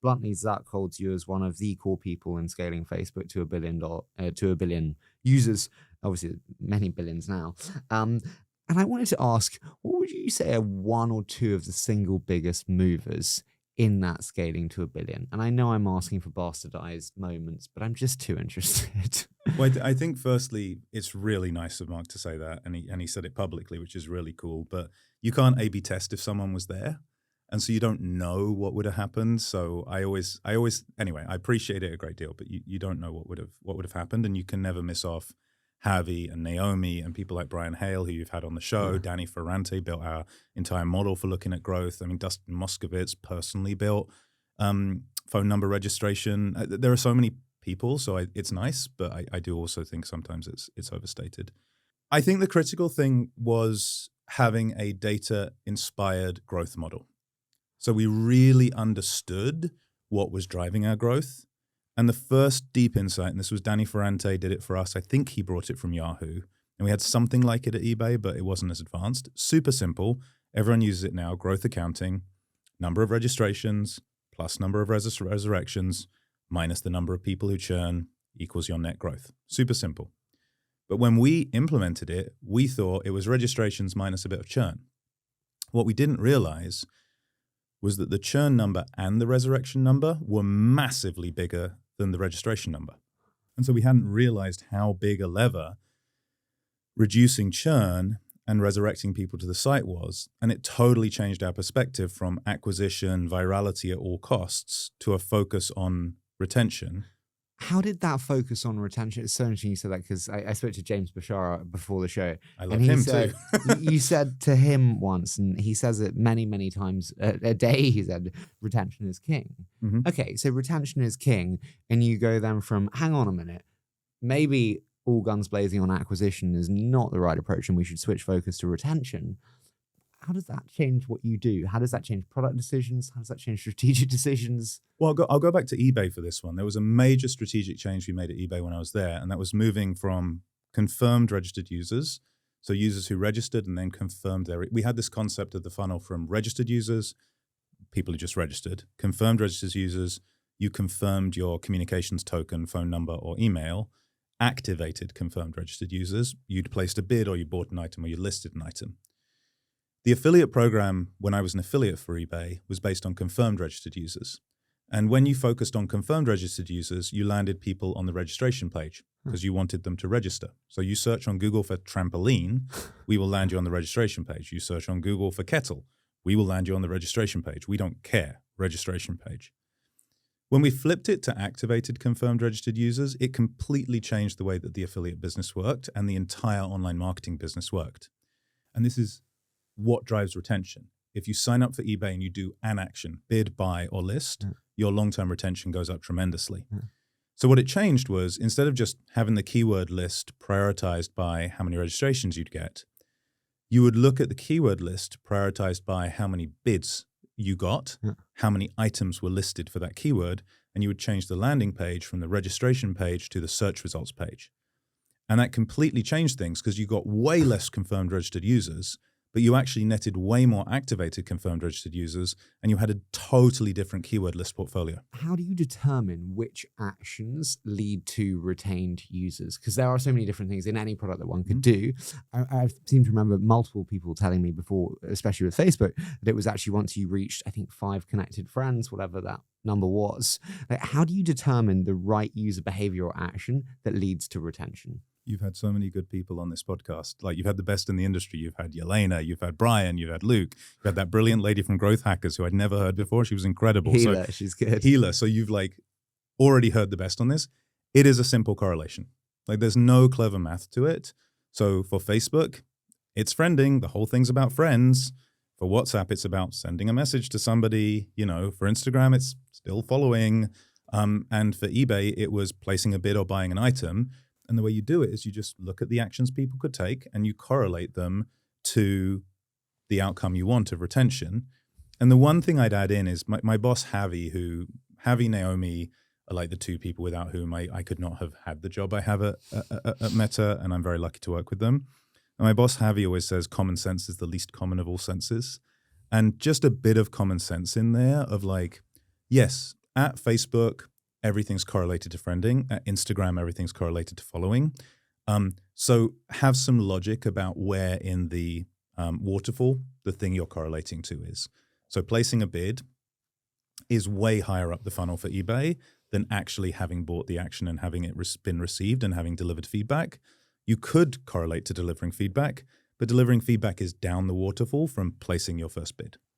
bluntly, Zuck holds you as one of the core people in scaling Facebook to a billion users. Obviously, many billions now. And I wanted to ask, what would you say are one or two of the single biggest movers in that scaling to a billion? And I know I'm asking for bastardized moments, but I'm just too interested. Well, I think firstly, it's really nice of Mark to say that, and he said it publicly, which is really cool. But you can't A/B test if someone was there, and so you don't know what would have happened. So I always anyway, I appreciate it a great deal, but you don't know what would have happened, and you can never miss off Javi and Naomi and people like Brian Hale, who you've had on the show. Yeah. Danny Ferrante built our entire model for looking at growth. I mean, Dustin Moskovitz personally built phone number registration. There are so many people, so it's nice, but I do also think sometimes it's overstated. I think the critical thing was having a data-inspired growth model. So we really understood what was driving our growth. And the first deep insight, and this was Danny Ferrante did it for us. I think he brought it from Yahoo. And we had something like it at eBay, but it wasn't as advanced. Super simple. Everyone uses it now. Growth accounting, number of registrations plus number of resurrections minus the number of people who churn equals your net growth. Super simple. But when we implemented it, we thought it was registrations minus a bit of churn. What we didn't realize was that the churn number and the resurrection number were massively bigger than the registration number. And so we hadn't realized how big a lever reducing churn and resurrecting people to the site was. And it totally changed our perspective from acquisition, virality at all costs, to a focus on retention. How did that focus on retention? It's so interesting you said that, because I spoke to James Bashara before the show. I love him said, too. You said to him once, and he says it many, many times a day, he said, retention is king. Mm-hmm. Okay, so retention is king, and you go then from, hang on a minute, maybe all guns blazing on acquisition is not the right approach and we should switch focus to retention. How does that change what you do? How does that change product decisions? How does that change strategic decisions? Well, I'll go back to eBay for this one. There was a major strategic change we made at eBay when I was there, and that was moving from confirmed registered users, so users who registered and then confirmed we had this concept of the funnel from registered users, people who just registered, confirmed registered users, you confirmed your communications token, phone number, or email, activated confirmed registered users, you'd placed a bid or you bought an item or you listed an item. The affiliate program, when I was an affiliate for eBay, was based on confirmed registered users. And when you focused on confirmed registered users, you landed people on the registration page because you wanted them to register. So you search on Google for trampoline, we will land you on the registration page. You search on Google for kettle, we will land you on the registration page. We don't care, registration page. When we flipped it to activated confirmed registered users, it completely changed the way that the affiliate business worked and the entire online marketing business worked. And this is what drives retention. If you sign up for eBay and you do an action, bid, buy, or list, your long-term retention goes up tremendously. So what it changed was, instead of just having the keyword list prioritized by how many registrations you'd get, you would look at the keyword list prioritized by how many bids you got, how many items were listed for that keyword, and you would change the landing page from the registration page to the search results page. And that completely changed things because you got way less confirmed registered users, but you actually netted way more activated confirmed registered users, and you had a totally different keyword list portfolio. How do you determine which actions lead to retained users? Because there are so many different things in any product that one could do. I seem to remember multiple people telling me before, especially with Facebook, that it was actually once you reached, I think, 5 connected friends, whatever that number was. Like, how do you determine the right user behavior or action that leads to retention? You've had so many good people on this podcast. Like, you've had the best in the industry. You've had Yelena, you've had Brian, you've had Luke, you've had that brilliant lady from Growth Hackers who I'd never heard before. She was incredible. Healer, she's good. Healer. So you've already heard the best on this. It is a simple correlation. There's no clever math to it. So for Facebook, it's friending. The whole thing's about friends. For WhatsApp, it's about sending a message to somebody. For Instagram, it's still following. And for eBay, it was placing a bid or buying an item. And the way you do it is you just look at the actions people could take and you correlate them to the outcome you want of retention. And the one thing I'd add in is my boss, Javi, Naomi are like the two people without whom I could not have had the job I have at Meta, and I'm very lucky to work with them. And my boss, Javi, always says common sense is the least common of all senses. And just a bit of common sense in there of yes, at Facebook, everything's correlated to friending. At Instagram, everything's correlated to following. So have some logic about where in the waterfall the thing you're correlating to is. So placing a bid is way higher up the funnel for eBay than actually having bought the action and having it been received and having delivered feedback. You could correlate to delivering feedback, but delivering feedback is down the waterfall from placing your first bid.